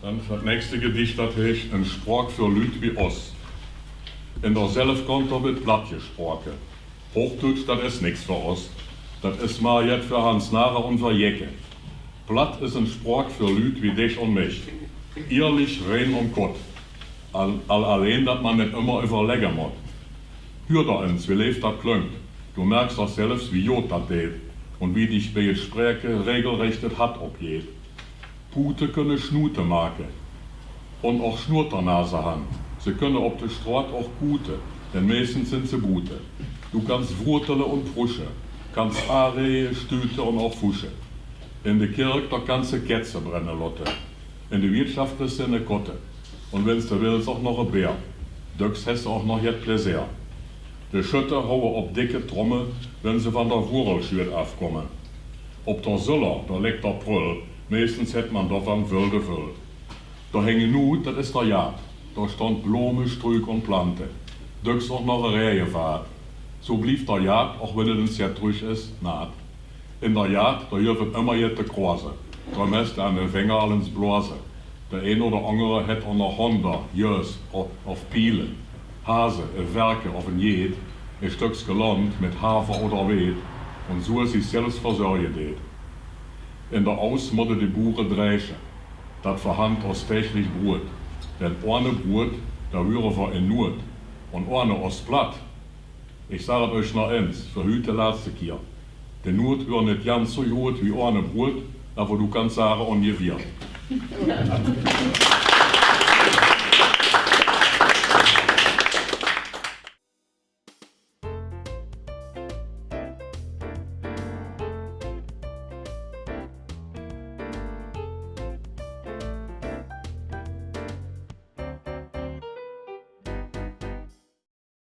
Dann das nächste Gedicht, das heißt ein Sprach für Lüt wie Oss. In der Selfkonter wird platt gesprochen. Hochdeutsch, das ist nichts für Ost. Das ist mal jetzt für Hans Nare und für Jecke. Platt ist ein Sprach für Lüt wie dich und mich. Ehrlich, rein und Gott. Allein, dass man nicht immer überlegen muss. Hör da uns, wie lebt das klingt. Du merkst doch selbst, wie Jod das geht. Und wie dich bei Gespräche regelrecht das Hat abgeht. Pute können Schnute machen. Und auch Schnurternase haben. Sie können auf der Straße auch gute, denn meistens sind sie Bute. Du kannst wurtele und frusche, kannst Arehe, Stüte und auch Fusche. In der Kirche da kannst du Kätze brennen lotte. In der Wirtschaft ist eine Kotte. Und wenn's du willst, auch noch ein Bär. Dux hast auch noch jetzt Pläsier. Die Schütter hauen auf dicke Trommel, wenn sie von der Wurrelschürt aufkommen. Ob der Süller, da liegt der Prüll, meistens hätt man doch an wilde Füll. Da hängen Nut, das ist der Jagd. Da stand Blume, Strück und Plante. Dux auch noch eine Reihe fahrt. So blieb der Jagd, auch wenn es jetzt ruhig ist, naht. In der Jagd, da dürfen immer jetzt die Krose. Da messt an den Finger allens Blase. Der ein oder andere hat auch noch Honda, Jös, auf Pielen. Hase, Werke auf ein Jed, ein Stücks gelernt mit Hafer oder Weet. Und so ist sich selbst versorgen det. In der Aus musste die Bure dreichen. Dat verhand aus täglich Brot. Denn ohne Brot, da wäre wir in Not. Und ohne aus Platt. Ich sage euch noch eins, für heute letzte Kier. Die Not wäre nicht ganz so gut wie ohne Brot, aber du kannst sagen, ungefähr.